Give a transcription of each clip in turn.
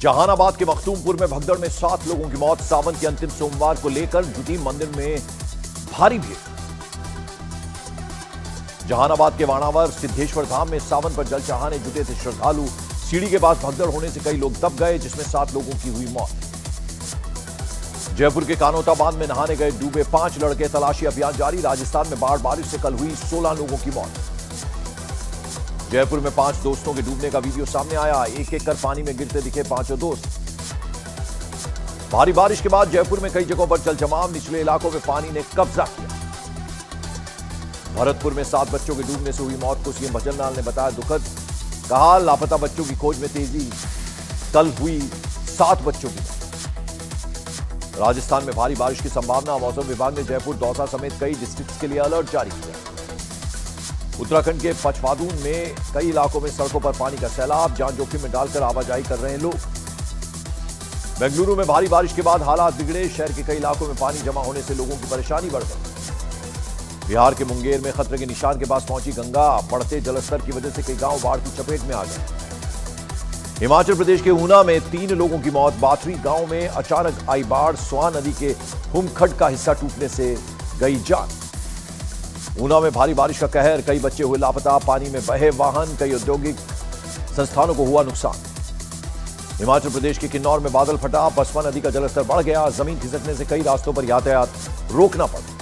जहानाबाद के मखदूमपुर में भगदड़ में 7 लोगों की मौत। सावन के अंतिम सोमवार को लेकर जुटी मंदिर में भारी भीड़। जहानाबाद के वाणावर सिद्धेश्वर धाम में सावन पर जल चढ़ाने जुटे थे श्रद्धालु। सीढ़ी के पास भगदड़ होने से कई लोग दब गए, जिसमें 7 लोगों की हुई मौत। जयपुर के कानोता बांध में नहाने गए डूबे 5 लड़के। तलाशी अभियान जारी। राजस्थान में बारिश से कल हुई 16 लोगों की मौत। जयपुर में 5 दोस्तों के डूबने का वीडियो सामने आया। एक एक कर पानी में गिरते दिखे पांचों दोस्त। भारी बारिश के बाद जयपुर में कई जगहों पर जल जमाव। निचले इलाकों में पानी ने कब्जा किया। भरतपुर में 7 बच्चों के डूबने से हुई मौत को सीएम भजन लाल ने बताया दुखद। कहा लापता बच्चों की खोज में तेजी। कल हुई 7 बच्चों की मौत। राजस्थान में भारी बारिश की संभावना। मौसम विभाग ने जयपुर, दौसा समेत कई डिस्ट्रिक्ट्स के लिए अलर्ट जारी किया। उत्तराखंड के पचवादून में कई इलाकों में सड़कों पर पानी का सैलाब। जान जोखिम में डालकर आवाजाही कर रहे हैं लोग। बेंगलुरु में भारी बारिश के बाद हालात बिगड़े। शहर के कई इलाकों में पानी जमा होने से लोगों की परेशानी बढ़ गई। बिहार के मुंगेर में खतरे के निशान के पास पहुंची गंगा। बढ़ते जलस्तर की वजह से कई गांव बाढ़ की चपेट में आ गए। हिमाचल प्रदेश के ऊना में 3 लोगों की मौत। बाथरी गांव में अचानक आई बाढ़। स्वां नदी के हुमखड का हिस्सा टूटने से गई जान। ऊना में भारी बारिश का कहर। कई बच्चे हुए लापता। पानी में बहे वाहन। कई औद्योगिक संस्थानों को हुआ नुकसान। हिमाचल प्रदेश के किन्नौर में बादल फटा। बसवा नदी का जलस्तर बढ़ गया। जमीन खिसकने से कई रास्तों पर यातायात रोकना पड़ा।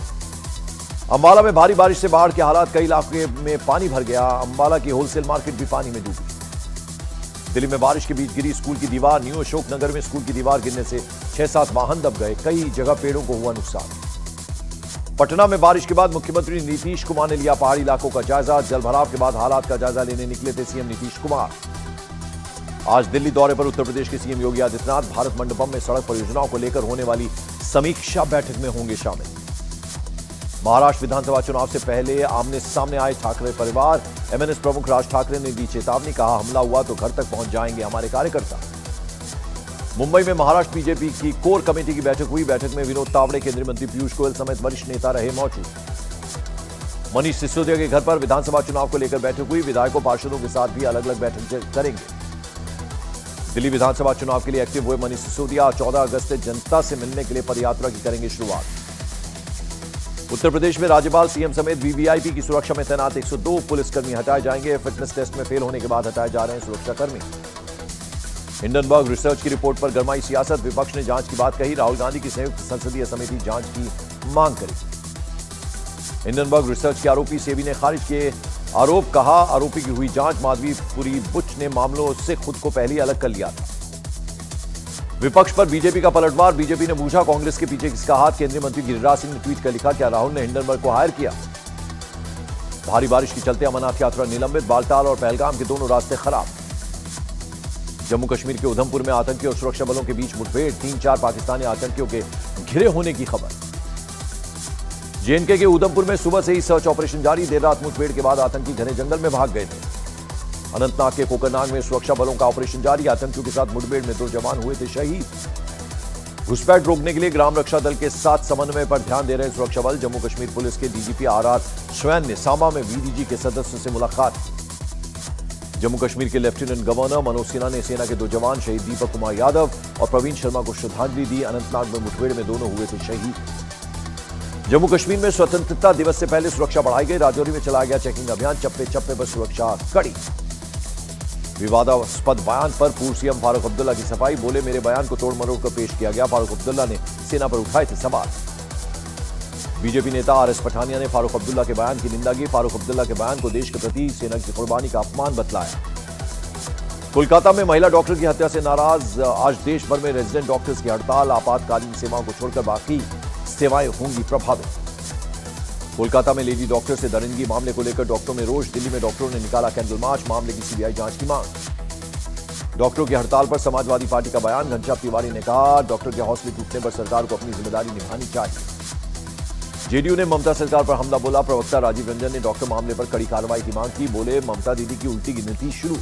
अंबाला में भारी बारिश से बाढ़ के हालात। कई इलाके में पानी भर गया। अंबाला की होलसेल मार्केट भी पानी में डूबी। दिल्ली में बारिश के बीच गिरी स्कूल की दीवार। न्यू अशोक नगर में स्कूल की दीवार गिरने से 6-7 वाहन दब गए। कई जगह पेड़ों को हुआ नुकसान। पटना में बारिश के बाद मुख्यमंत्री नीतीश कुमार ने लिया पहाड़ी इलाकों का जायजा। जलभराव के बाद हालात का जायजा लेने निकले थे सीएम नीतीश कुमार। आज दिल्ली दौरे पर उत्तर प्रदेश के सीएम योगी आदित्यनाथ भारत मंडपम में सड़क परियोजनाओं को लेकर होने वाली समीक्षा बैठक में होंगे शामिल। महाराष्ट्र विधानसभा चुनाव से पहले आमने सामने आए ठाकरे परिवार। एमएनएस प्रमुख राज ठाकरे ने दी चेतावनी। कहा हमला हुआ तो घर तक पहुंच जाएंगे हमारे कार्यकर्ता। मुंबई में महाराष्ट्र बीजेपी की कोर कमेटी की बैठक हुई। बैठक में विनोद तावड़े, केंद्रीय मंत्री पीयूष गोयल समेत वरिष्ठ नेता रहे मौजूद। मनीष सिसोदिया के घर पर विधानसभा चुनाव को लेकर बैठक हुई। विधायकों, पार्षदों के साथ भी अलग अलग बैठक करेंगे। दिल्ली विधानसभा चुनाव के लिए एक्टिव हुए मनीष सिसोदिया 14 अगस्त से जनता से मिलने के लिए पदयात्रा की करेंगे शुरुआत। उत्तर प्रदेश में राज्यपाल, सीएम समेत वीवीआईपी की सुरक्षा में तैनात 102 पुलिसकर्मी हटाए जाएंगे। फिटनेस टेस्ट में फेल होने के बाद हटाए जा रहे हैं सुरक्षाकर्मी। हिंडनबर्ग रिसर्च की रिपोर्ट पर गरमाई सियासत। विपक्ष ने जांच की बात कही। राहुल गांधी की संयुक्त संसदीय समिति जांच की मांग करी। हिंडनबर्ग रिसर्च के आरोपी सेबी ने खारिज किए आरोप। कहा आरोपी की हुई जांच। माधवीपुरी बुच ने मामलों से खुद को पहले अलग कर लिया था। विपक्ष पर बीजेपी का पलटवार। बीजेपी ने पूछा कांग्रेस के पीछे किसका हाथ। केंद्रीय मंत्री गिरिराज सिंह ने ट्वीट कर लिखा, क्या राहुल ने हिंडनबर्ग को हायर किया। भारी बारिश के चलते अमरनाथ यात्रा निलंबित। बालटाल और पहलगाम के दोनों रास्ते खराब। जम्मू कश्मीर के उधमपुर में आतंकी और सुरक्षा बलों के बीच मुठभेड़। 3-4 पाकिस्तानी आतंकियों के घिरे होने की खबर। जेएनके के उधमपुर में सुबह से ही सर्च ऑपरेशन जारी। देर रात मुठभेड़ के बाद आतंकी घने जंगल में भाग गए थे। अनंतनाग के कोकरनाग में सुरक्षा बलों का ऑपरेशन जारी। आतंकियों के साथ मुठभेड़ में 2 जवान हुए थे शहीद। घुसपैठ रोकने के लिए ग्राम रक्षा दल के साथ समन्वय पर ध्यान दे रहे सुरक्षा बल। जम्मू कश्मीर पुलिस के डीजीपी आरआर स्वैन ने सांबा में वीडीजी के सदस्यों से मुलाकात की। जम्मू कश्मीर के लेफ्टिनेंट गवर्नर मनोज सिन्हा ने सेना के 2 जवान शहीद दीपक कुमार यादव और प्रवीण शर्मा को श्रद्धांजलि दी। अनंतनाग में मुठभेड़ में दोनों हुए थे शहीद। जम्मू कश्मीर में स्वतंत्रता दिवस से पहले सुरक्षा बढ़ाई गई। राजौरी में चलाया गया चेकिंग अभियान। चप्पे चप्पे पर सुरक्षा कड़ी। विवादास्पद बयान पर पूर्व सीएम फारूक अब्दुल्ला की सफाई। बोले मेरे बयान को तोड़ मरोड़ कर पेश किया गया। फारूक अब्दुल्ला ने सेना पर उठाए थे सवाल। बीजेपी नेता आरएस पठानिया ने फारूक अब्दुल्ला के बयान की निंदा की। फारूक अब्दुल्ला के बयान को देश के प्रति सेना की कुर्बानी का अपमान बतलाया। कोलकाता में महिला डॉक्टर की हत्या से नाराज आज देश भर में रेजिडेंट डॉक्टर्स की हड़ताल। आपातकालीन सेवाओं को छोड़कर बाकी सेवाएं होंगी प्रभावित। कोलकाता में लेडी डॉक्टर से दरिंदगी मामले को लेकर डॉक्टरों में रोष। दिल्ली में डॉक्टरों ने निकाला कैंडल मार्च। मामले की सीबीआई जांच की मांग। डॉक्टरों की हड़ताल पर समाजवादी पार्टी का बयान। घनश्याम तिवारी ने कहा डॉक्टर के हौसले टूटने पर सरकार को अपनी जिम्मेदारी निभानी चाहिए। जेडीयू ने ममता सरकार पर हमला बोला। प्रवक्ता राजीव रंजन ने डॉक्टर मामले पर कड़ी कार्रवाई की मांग की। बोले ममता दीदी की उल्टी गिनती शुरू।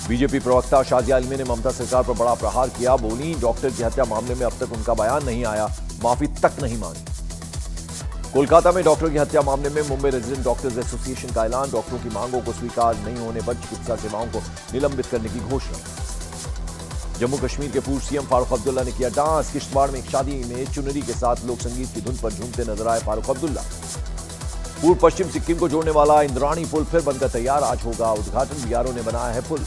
बीजेपी प्रवक्ता शाजिया आलमी ने ममता सरकार पर बड़ा प्रहार किया। बोली डॉक्टर की हत्या मामले में अब तक उनका बयान नहीं आया, माफी तक नहीं मांगी। कोलकाता में डॉक्टर की हत्या मामले में मुंबई रेजिडेंट डॉक्टर्स एसोसिएशन का ऐलान। डॉक्टरों की मांगों को स्वीकार नहीं होने पर चिकित्सा सेवाओं को निलंबित करने की घोषणा। जम्मू कश्मीर के पूर्व सीएम फारूक अब्दुल्ला ने किया डांस। किश्तवाड़ में एक शादी में चुनरी के साथ लोक संगीत की धुन पर झूमते नजर आए फारूक अब्दुल्ला। पूर्व पश्चिम सिक्किम को जोड़ने वाला इंद्राणी पुल फिर बनकर तैयार, आज होगा उद्घाटन। बीआरओ ने बनाया है पुल।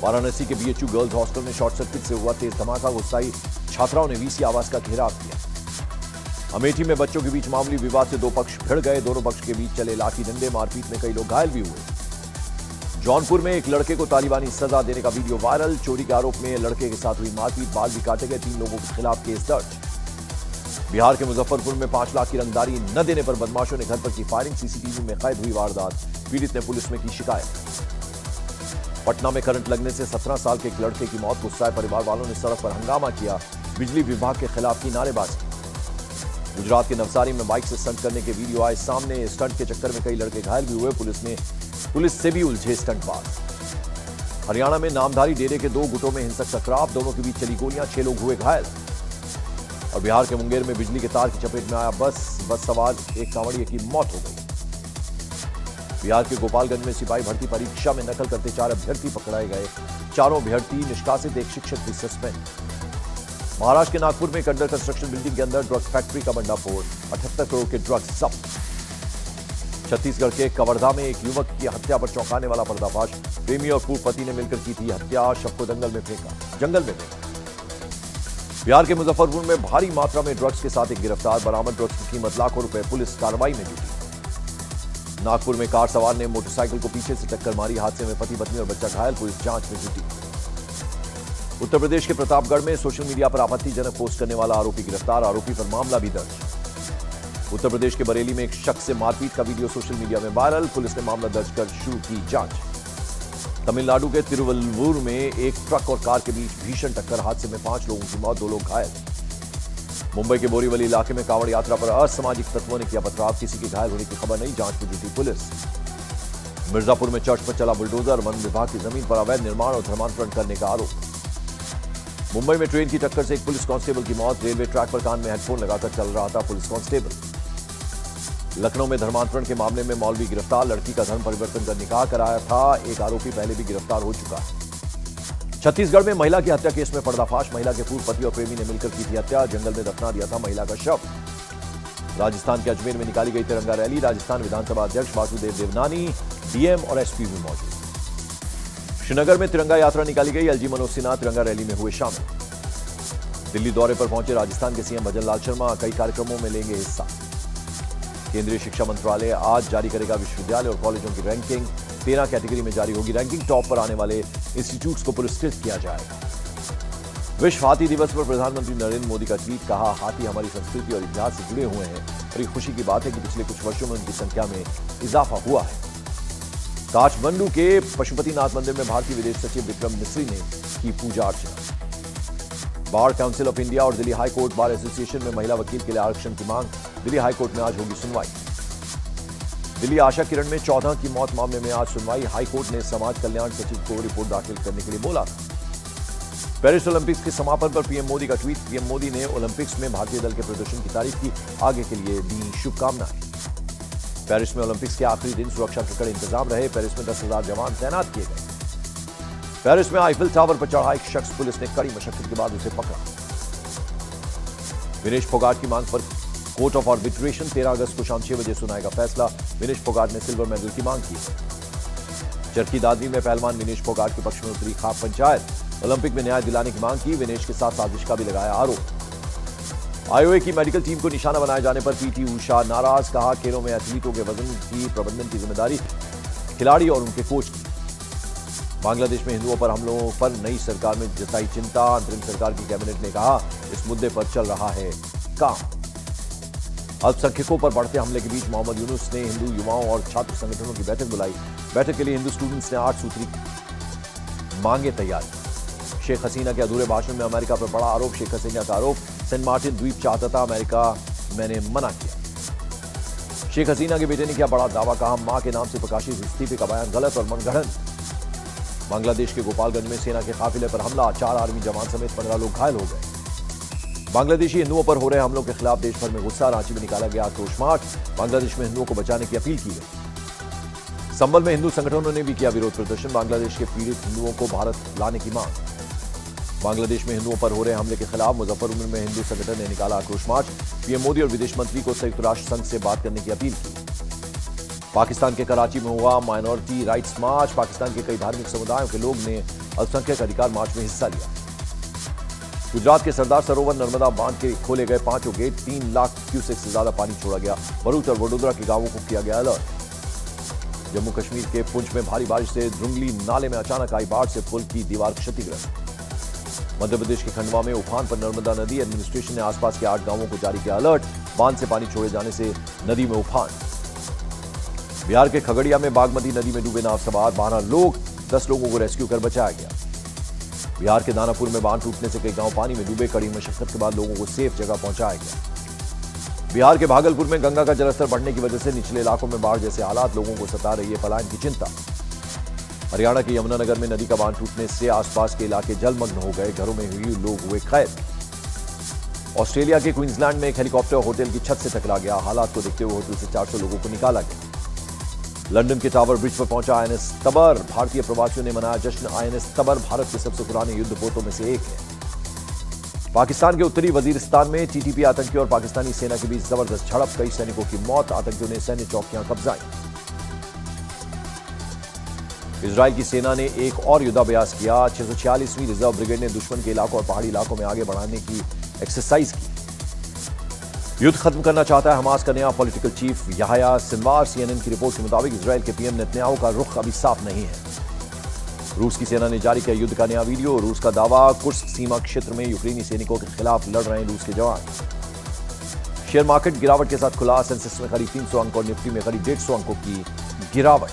वाराणसी के बीएचयू गर्ल्स हॉस्टल में शॉर्ट सर्किट से हुआ तेज धमाका, गुस्साई छात्राओं ने वीसी आवास का घेराव किया। अमेठी में बच्चों के बीच मामूली विवाद से दो पक्ष भिड़ गए, दोनों पक्ष के बीच चले लाठी डंडे, मारपीट में कई लोग घायल भी हुए। जौनपुर में एक लड़के को तालिबानी सजा देने का वीडियो वायरल, चोरी के आरोप में लड़के के साथ हुई मारपीट, बाल भी काटे गए, 3 लोगों के खिलाफ केस दर्ज। बिहार के मुजफ्फरपुर में 5 लाख की रंगदारी न देने पर बदमाशों ने घर पर की फायरिंग, सीसीटीवी में कैद हुई वारदात, पीड़ित ने पुलिस में की शिकायत। पटना में करंट लगने से 17 साल के एक लड़के की मौत, गुस्साए परिवार वालों ने सड़क पर हंगामा किया, बिजली विभाग के खिलाफ की नारेबाजी। गुजरात के नवसारी में बाइक से स्टंट करने के वीडियो आए सामने, स्टंट के चक्कर में कई लड़के घायल भी हुए, पुलिस से भी उलझे स्टंटबाज। हरियाणा में नामधारी डेरे के 2 गुटों में हिंसक टकराव, दोनों के बीच चली गोलियां, 6 लोग हुए घायल। और बिहार के मुंगेर में बिजली के तार की चपेट में आया बस सवार एक कांवड़िए की मौत हो गई। बिहार के गोपालगंज में सिपाही भर्ती परीक्षा में नकल करते 4 अभ्यर्थी पकड़ाए गए, चारों अभ्यर्थी निष्कासित, एक शिक्षक भी सस्पेंड। महाराष्ट्र के नागपुर में एक अंडर कंस्ट्रक्शन बिल्डिंग के अंदर ड्रग फैक्ट्री का भंडाफोड़, 78 करोड़ के ड्रग्स जब्त। छत्तीसगढ़ के कवर्धा में एक युवक की हत्या पर चौंकाने वाला पर्दाफाश, प्रेमी और पूर्व पति ने मिलकर की थी हत्या, शव को जंगल में फेंका। बिहार के मुजफ्फरपुर में भारी मात्रा में ड्रग्स के साथ एक गिरफ्तार, बरामद ड्रग्स की कीमत लाखों रुपए, पुलिस कार्रवाई में जुटी। नागपुर में कार सवार ने मोटरसाइकिल को पीछे से टक्कर मारी, हादसे में पति पत्नी और बच्चा घायल, पुलिस जांच में जुटी। उत्तर प्रदेश के प्रतापगढ़ में सोशल मीडिया पर आपत्तिजनक पोस्ट करने वाला आरोपी गिरफ्तार, आरोपी पर मामला भी दर्ज। उत्तर प्रदेश के बरेली में एक शख्स से मारपीट का वीडियो सोशल मीडिया में वायरल, पुलिस ने मामला दर्ज कर शुरू की जांच। तमिलनाडु के तिरुवल्लुवर में एक ट्रक और कार के बीच भीषण टक्कर, हादसे में 5 लोगों की मौत, 2 लोग घायल। मुंबई के बोरीवली इलाके में कांवड़ यात्रा पर असामाजिक तत्वों ने किया पथराव, किसी के घायल होने की खबर नहीं, जांच में जुटी पुलिस। मिर्जापुर में चर्च पर चला बुलडोजर, वन विभाग की जमीन पर अवैध निर्माण और धर्मांतरण करने का आरोप। मुंबई में ट्रेन की टक्कर से एक पुलिस कांस्टेबल की मौत, रेलवे ट्रैक पर कान में हेडफोन लगाकर चल रहा था पुलिस कांस्टेबल। लखनऊ में धर्मांतरण के मामले में मौलवी गिरफ्तार, लड़की का धर्म परिवर्तन कर निकाह कराया था, एक आरोपी पहले भी गिरफ्तार हो चुका है। छत्तीसगढ़ में महिला की हत्या केस में पर्दाफाश, महिला के पूर्व पति और प्रेमी ने मिलकर की थी हत्या, जंगल में दफना दिया था महिला का शव। राजस्थान के अजमेर में निकाली गई तिरंगा रैली, राजस्थान विधानसभा अध्यक्ष वासुदेव देवनानी, डीएम और एसपी भी मौजूद। श्रीनगर में तिरंगा यात्रा निकाली गई, एलजी मनोज सिन्हा तिरंगा रैली में हुए शामिल। दिल्ली दौरे पर पहुंचे राजस्थान के सीएम भजन लाल शर्मा, कई कार्यक्रमों में लेंगे हिस्सा। केंद्रीय शिक्षा मंत्रालय आज जारी करेगा विश्वविद्यालय और कॉलेजों की रैंकिंग, 13 कैटेगरी में जारी होगी रैंकिंग, टॉप पर आने वाले इंस्टीट्यूट्स को पुरस्कृत किया जाएगा। विश्व हाथी दिवस पर प्रधानमंत्री नरेंद्र मोदी का ट्वीट, कहा हाथी हमारी संस्कृति और इतिहास से जुड़े हुए हैं और ये खुशी की बात है कि पिछले कुछ वर्षों में उनकी संख्या में इजाफा हुआ है। काठमांडू के पशुपतिनाथ मंदिर में भारतीय विदेश सचिव विक्रम मिस्री ने की पूजा अर्चना। बार काउंसिल ऑफ इंडिया और दिल्ली हाईकोर्ट बार एसोसिएशन में महिला वकील के लिए आरक्षण की मांग, दिल्ली हाईकोर्ट में आज होगी सुनवाई। दिल्ली आशा किरण में 14 की मौत मामले में आज सुनवाई, हाईकोर्ट ने समाज कल्याण सचिव को रिपोर्ट दाखिल करने के लिए बोला। पेरिस ओलंपिक्स के समापन पर पीएम मोदी का ट्वीट, पीएम मोदी ने ओलंपिक्स में भारतीय दल के प्रदर्शन की तारीफ की, आगे के लिए दी शुभकामनाएं। पेरिस में ओलंपिक्स के आखिरी दिन सुरक्षा के कड़े इंतजाम रहे, पेरिस में 10,000 जवान तैनात किए गए। पेरिस में आईफिल टावर पर चढ़ा एक शख्स, पुलिस ने कड़ी मशक्कत के बाद उसे पकड़ा। विनेश फोगाट की मांग पर कोर्ट ऑफ आर्बिट्रेशन 13 अगस्त को शाम 6 बजे सुनाएगा फैसला, विनेश फोगाट ने सिल्वर मेडल की मांग की। चरखी दादरी में पहलवान विनेश फोगाट के पक्ष में उतरी खाप पंचायत, ओलंपिक में न्याय दिलाने की मांग की, विनेश के साथ साजिश का भी लगाया आरोप। आईओए की मेडिकल टीम को निशाना बनाए जाने पर पीटी उषा नाराज, कहा खेलों में एथलीटों के वजन की प्रबंधन की जिम्मेदारी खिलाड़ी और उनके कोच की। बांग्लादेश में हिंदुओं पर हमलों पर नई सरकार में जताई चिंता, अंतरिम सरकार की कैबिनेट ने कहा इस मुद्दे पर चल रहा है काम। अल्पसंख्यकों पर बढ़ते हमले के बीच मोहम्मद यूनुस ने हिंदू युवाओं और छात्र संगठनों की बैठक बुलाई, बैठक के लिए हिंदू स्टूडेंट्स ने 8 सूत्री मांगे तैयार। शेख हसीना के अधूरे भाषण में अमेरिका पर बड़ा आरोप, शेख हसीना का आरोप सेंट मार्टिन द्वीप चाहता था, अमेरिका मैंने मना किया। शेख हसीना के बेटे ने किया बड़ा दावा, कहा मां के नाम से प्रकाशित इस्तीफे का बयान गलत और मनगढ़ंत। बांग्लादेश के गोपालगंज में सेना के काफिले पर हमला, 4 आर्मी जवान समेत 15 लोग घायल हो गए। बांग्लादेशी हिंदुओं पर हो रहे हमलों के खिलाफ देश भर में गुस्सा, रांची में निकाला गया आक्रोश मार्च, बांग्लादेश में हिंदुओं को बचाने की अपील की गई। संभल में हिंदू संगठनों ने भी किया विरोध प्रदर्शन, बांग्लादेश के पीड़ित हिंदुओं को भारत लाने की मांग। बांग्लादेश में हिंदुओं पर हो रहे हमले के खिलाफ मुजफ्फरपुर में हिंदू संगठन ने निकाला आक्रोश मार्च। पीएम मोदी और विदेश मंत्री को संयुक्त राष्ट्र संघ से बात करने की अपील की। पाकिस्तान के कराची में हुआ माइनॉरिटी राइट्स मार्च। पाकिस्तान के कई धार्मिक समुदायों के लोग ने अल्पसंख्यक अधिकार मार्च में हिस्सा लिया। गुजरात के सरदार सरोवर नर्मदा बांध के खोले गए 5 गेट, 3 लाख क्यूसेक से ज्यादा पानी छोड़ा गया। भरूच और वडोदरा के गांवों को किया गया अलर्ट। जम्मू कश्मीर के पुंछ में भारी बारिश से द्रुंगली नाले में अचानक आई बाढ़ से पुल की दीवार क्षतिग्रस्त। मध्य प्रदेश के खंडवा में उफान पर नर्मदा नदी। एडमिनिस्ट्रेशन ने आसपास के 8 गांवों को जारी किया अलर्ट। बांध से पानी छोड़े जाने से नदी में उफान। बिहार के खगड़िया में बागमती नदी में डूबे नाव सवार 12 लोग, 10 लोगों को रेस्क्यू कर बचाया गया। बिहार के दानापुर में बांध टूटने से कई गांव पानी में डूबे। कड़ी मशक्कत के बाद लोगों को सेफ जगह पहुंचाया गया। बिहार के भागलपुर में गंगा का जलस्तर बढ़ने की वजह से निचले इलाकों में बाढ़ जैसे हालात, लोगों को सता रही है पलायन की चिंता। हरियाणा के यमुनानगर में नदी का बांध टूटने से आसपास के इलाके जलमग्न हो गए। घरों में हुई लोग हुए कैद। ऑस्ट्रेलिया के क्वींसलैंड में एक हेलीकॉप्टर होटल की छत से टकरा गया। हालात को देखते हुए होटल से 400 लोगों को निकाला गया। लंदन के टावर ब्रिज पर पहुंचा आईएनएस तबर। भारतीय प्रवासियों ने मनाया जश्न। आईएनएस तबर भारत के सबसे पुराने युद्धपोतों में से एक है। पाकिस्तान के उत्तरी वजीरिस्तान में टीटीपी आतंकी और पाकिस्तानी सेना के बीच जबरदस्त झड़प। कई सैनिकों की मौत। आतंकियों ने सैन्य चौकियां कब्जाई। इजरायल की सेना ने एक और युद्धाभ्यास किया। 646वीं रिजर्व ब्रिगेड ने दुश्मन के इलाकों और पहाड़ी इलाकों में आगे बढ़ाने की एक्सरसाइज की। युद्ध खत्म करना चाहता है हमास का नया political chief Yahya Sinwar. CNN की रिपोर्ट के मुताबिक इजरायल के पीएम नेतन्याहू का रुख अभी साफ नहीं है। रूस की सेना ने जारी किया युद्ध का नया वीडियो। रूस का दावा, कुर्स्क सीमा क्षेत्र में यूक्रेनी सैनिकों के खिलाफ लड़ रहे हैं रूस के जवान। शेयर मार्केट गिरावट के साथ खुला। सेंसेक्स में करीब 300 अंक और निफ्टी में करीब 150 अंकों की गिरावट।